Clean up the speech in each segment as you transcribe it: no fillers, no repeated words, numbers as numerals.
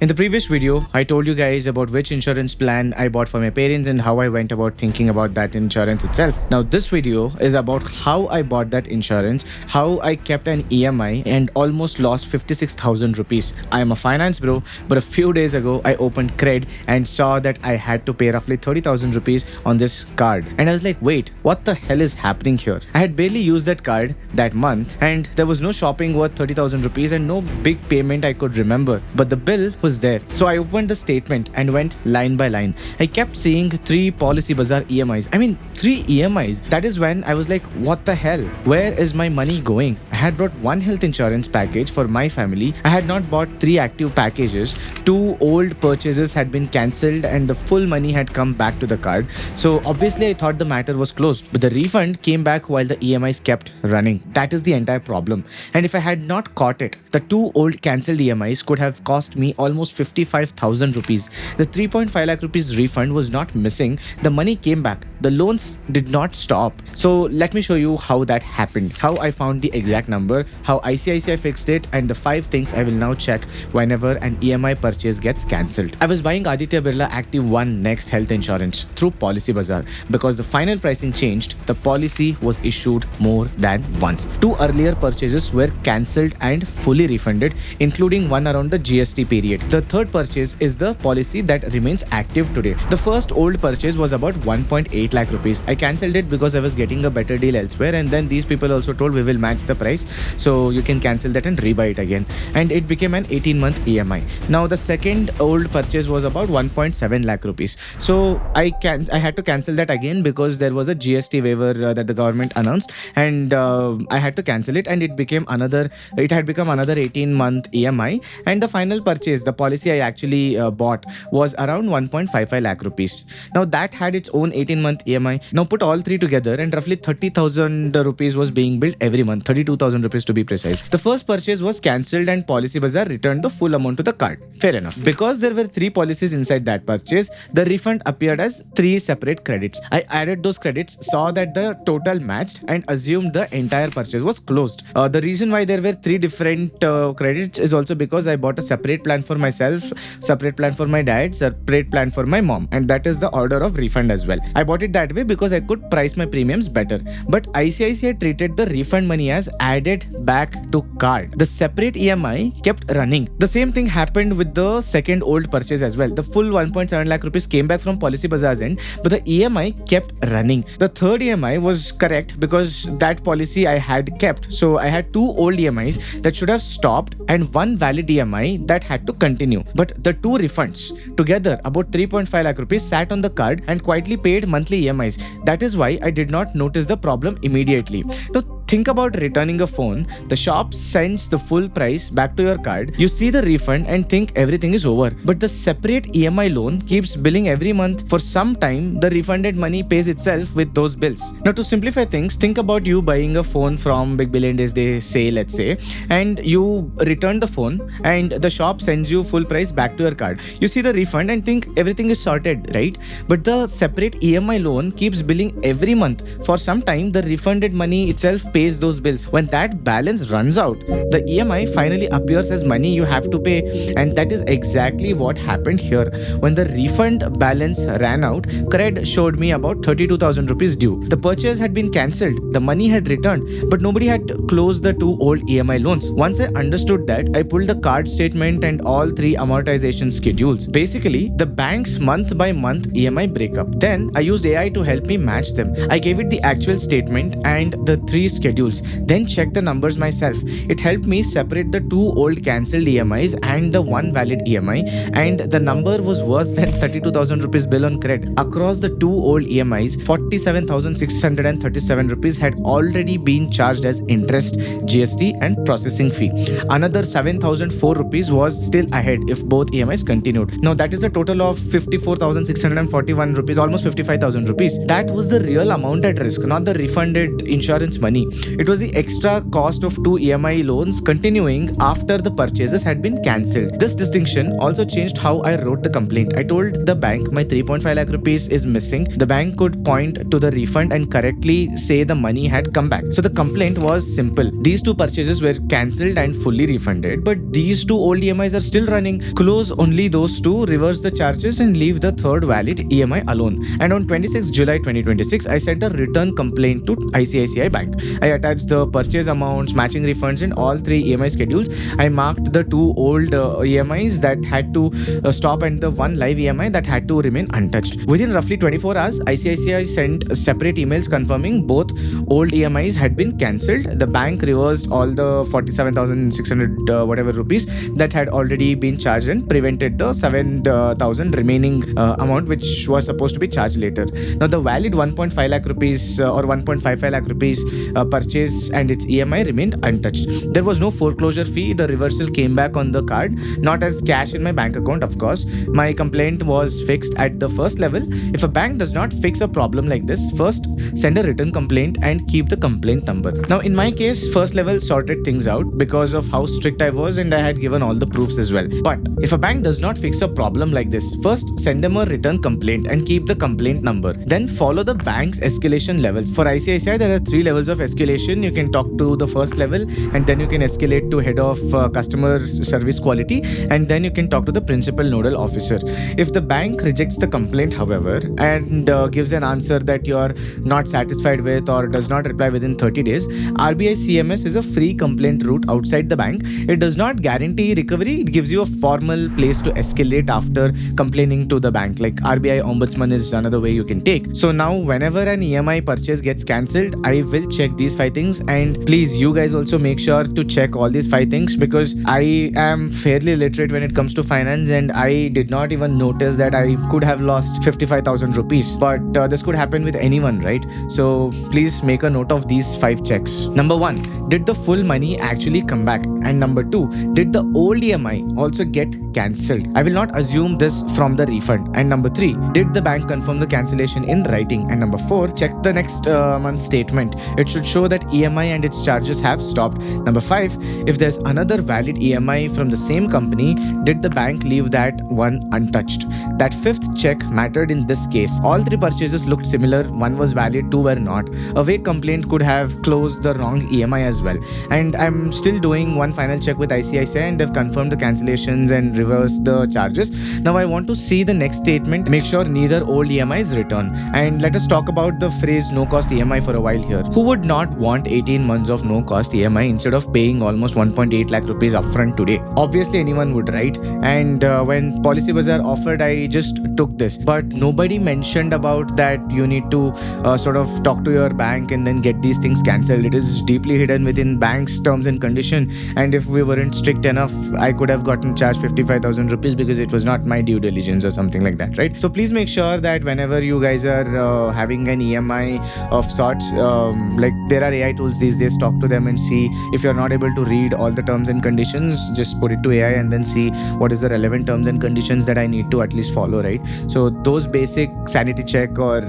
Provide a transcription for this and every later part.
In the previous video, I told you guys about which insurance plan I bought for my parents and how I went about thinking about that insurance itself. Now, this video is about how I bought that insurance, how I kept an EMI and almost lost 56,000 rupees. I am a finance bro, but a few days ago, I opened CRED and saw that I had to pay roughly 30,000 rupees on this card. And I was like, wait, what the hell is happening here? I had barely used that card that month and there was no shopping worth 30,000 rupees and no big payment I could remember. But the bill was there. So I opened the statement and went line by line. I kept seeing 3 Policybazaar EMIs. 3 EMIs. That is when I was like, what the hell? Where is my money going? I had brought one health insurance package for my family. I had not bought 3 active packages. 2 old purchases had been cancelled and the full money had come back to the card. So obviously I thought the matter was closed. But the refund came back while the EMIs kept running. That is the entire problem. And if I had not caught it, the 2 old cancelled EMIs could have cost me almost 55,000 rupees. The 3.5 lakh rupees refund was not missing. The money came back. The loans did not stop. So let me show you how that happened, how I found the exact number, how ICICI fixed it, and the 5 things I will now check whenever an EMI purchase gets cancelled. I was buying Aditya Birla Active 1 Next Health Insurance through Policybazaar because the final pricing changed. The policy was issued more than once. 2 earlier purchases were cancelled and fully refunded, including one around the GST period. The third purchase is the policy that remains active today. The first old purchase was about 1.8 lakh rupees. I cancelled it because I was getting a better deal elsewhere, and then these people also told we will match the price, so you can cancel that and rebuy it again. And it became an 18-month EMI. Now the second old purchase was about 1.7 lakh rupees. So I had to cancel that again because there was a GST waiver that the government announced, and I had to cancel it, and it had become another 18-month EMI. And the final purchase, the policy I actually bought, was around 1.55 lakh rupees. Now that had its own 18-month EMI. Now put all 3 together and roughly 30,000 rupees was being billed every month, 32,000 rupees to be precise. The first purchase was cancelled and Policybazaar returned the full amount to the card. Fair enough. Because there were 3 policies inside that purchase, the refund appeared as 3 separate credits. I added those credits, saw that the total matched, and assumed the entire purchase was closed. The reason why there were 3 different credits is also because I bought a separate plan for myself, separate plan for my dad, separate plan for my mom, and that is the order of refund as well. I bought it that way because I could price my premiums better. But ICICI treated the refund money as added back to card. The separate EMI kept running. The same thing happened with the second old purchase as well. The full 1.7 lakh rupees came back from Policybazaar's end, but the EMI kept running. The third EMI was correct because that policy I had kept. So I had 2 old EMIs that should have stopped and 1 valid EMI that had to continue. But the 2 refunds together, about 3.5 lakh rupees, sat on the card and quietly paid monthly EMIs. That is why I did not notice the problem immediately. Now think about returning a phone. The shop sends the full price back to your card. You see the refund and think everything is over. But the separate EMI loan keeps billing every month. For some time, the refunded money pays itself with those bills. Now to simplify things, think about you buying a phone from Big Billion Days Day sale, let's say, and you return the phone and the shop sends you full price back to your card. You see the refund and think everything is sorted, right? But the separate EMI loan keeps billing every month. For some time, the refunded money itself pays those bills. When that balance runs out, the EMI finally appears as money you have to pay, and that is exactly what happened here. When the refund balance ran out, CRED showed me about 32,000 rupees due. The purchase had been cancelled, the money had returned, but nobody had closed the 2 old EMI loans. Once I understood that, I pulled the card statement and all 3 amortization schedules. Basically, the bank's month-by-month EMI breakup. Then I used AI to help me match them. I gave it the actual statement and the 3 schedules, then checked the numbers myself. It helped me separate the 2 old cancelled EMIs and the 1 valid EMI, and the number was worse than 32,000 rupees bill on CRED. Across the 2 old EMIs, 47,637 rupees had already been charged as interest, GST and processing fee. Another 7,004 rupees was still ahead if both EMIs continued. Now that is a total of 54,641 rupees, almost 55,000 rupees. That was the real amount at risk, not the refunded insurance money. It was the extra cost of 2 EMI loans continuing after the purchases had been cancelled. This distinction also changed how I wrote the complaint. I told the bank my 3.5 lakh rupees is missing. The bank could point complaint to the refund and correctly say the money had come back. So the complaint was simple. These two purchases were cancelled and fully refunded, but these two old EMIs are still running. Close only those two, reverse the charges and leave the third valid EMI alone. And on 26 July 2026, I sent a return complaint to ICICI Bank. I attached the purchase amounts, matching refunds and all three EMI schedules. I marked the two old EMIs that had to stop and the one live EMI that had to remain untouched. Within roughly 24 hours, ICICI sent separate emails confirming both old EMIs had been cancelled. The bank reversed all the 47,600 whatever rupees that had already been charged and prevented the 7,000 remaining amount which was supposed to be charged later. Now the valid 1.5 lakh rupees or 1.55 lakh rupees purchase and its EMI remained untouched. There was no foreclosure fee. The reversal came back on the card, not as cash in my bank account, of course. My complaint was fixed at the first level. If a bank does not fix a problem like this, first send a written complaint and keep the complaint number. Now in my case, first level sorted things out because of how strict I was and I had given all the proofs as well. But if a bank does not fix a problem like this, first send them a written complaint and keep the complaint number. Then follow the bank's escalation levels. For ICICI, there are 3 levels of escalation. You can talk to the first level and then you can escalate to head of customer service quality and then you can talk to the principal nodal officer. If the bank rejects the complaint, however, and gives an answer that you're not satisfied with or does not reply within 30 days, RBI CMS is a free complaint route outside the bank. It does not guarantee recovery. It gives you a formal place to escalate after complaining to the bank. Like RBI Ombudsman is another way you can take. So now whenever an EMI purchase gets cancelled, I will check these 5 things, and please you guys also make sure to check all these 5 things because I am fairly literate when it comes to finance and I did not even notice that I could have lost 55,000 rupees. But this could happen with anyone, right? So please make a note of these 5 checks. Number 1, did the full money actually come back? And number 2, did the old EMI also get cancelled? I will not assume this from the refund. And number 3, did the bank confirm the cancellation in writing? And number 4, check the next month's statement. It should show that EMI and its charges have stopped. Number 5, if there's another valid EMI from the same company, did the bank leave that one untouched? That 5th check mattered in this case. All 3 purchases looked similar. One was valid, 2 were not. A vague complaint could have closed the wrong EMI as well. And I'm still doing one final check with ICICI and they've confirmed the cancellations and reversed the charges. Now I want to see the next statement. Make sure neither old EMI is returned. And let us talk about the phrase no cost EMI for a while here. Who would not want 18 months of no cost EMI instead of paying almost 1.8 lakh rupees upfront today? Obviously anyone would, right? And when Policybazaar offered, I just took this. But nobody mentioned about that you need to sort of talk to your bank and then get these things cancelled. It is deeply hidden within bank's terms and condition. And if we weren't strict enough, I could have gotten charged 55,000 rupees because it was not my due diligence or something like that, right? So please make sure that whenever you guys are having an EMI of sorts, like there are AI tools these days, talk to them and see if you're not able to read all the terms and conditions, just put it to AI and then see what is the relevant terms and conditions that I need to at least follow, right? So those basic sanity check or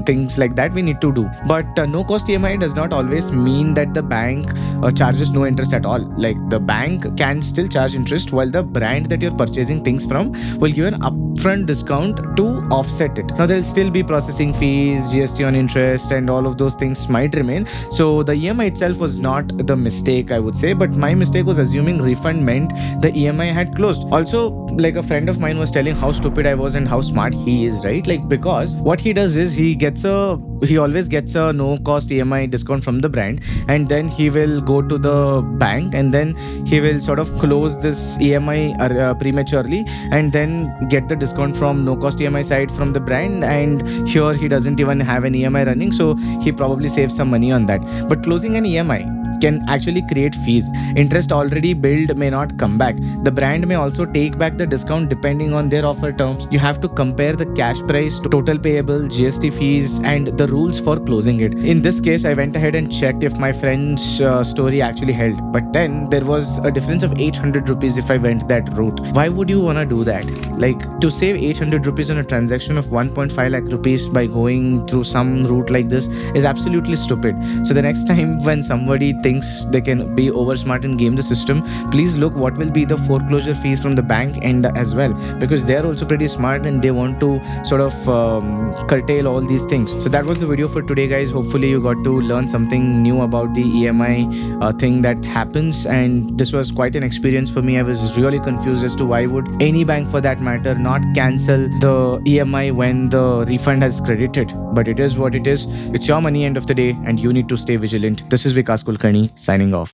things like that we need to do. But no cost EMI does not always mean that the bank charges no interest at all. Like the bank can still charge interest while the brand that you're purchasing things from will give an upfront discount to offset it. Now there'll still be processing fees, GST on interest and all of those things might remain. So the EMI itself was not the mistake, I would say, but my mistake was assuming refund meant the EMI had closed. Also, like a friend of mine was telling how stupid I was and how smart he is, right? Like because what he does is he always gets a no cost EMI discount from the brand and then he will go to the bank and then he will sort of close this EMI prematurely and then get the discount from no cost EMI side from the brand, and here he doesn't even have an EMI running, so he probably saves some money on that. But closing an EMI can actually create fees. Interest already billed may not come back. The brand may also take back the discount depending on their offer terms. You have to compare the cash price to total payable, GST fees and the rules for closing it. In this case, I went ahead and checked if my friend's story actually held. But then there was a difference of 800 rupees if I went that route. Why would you want to do that? Like, to save 800 rupees on a transaction of 1.5 lakh rupees by going through some route like this is absolutely stupid. So the next time when somebody thinks they can be over smart and game the system, please look what will be the foreclosure fees from the bank end as well, because they are also pretty smart and they want to sort of curtail all these things. So that was the video for today, guys. Hopefully you got to learn something new about the EMI thing that happens, and this was quite an experience for me. I was really confused as to why would any bank for that matter not cancel the EMI when the refund has credited. But it is what it is. It's your money end of the day and you need to stay vigilant. This is Vikas Kulkarni signing off.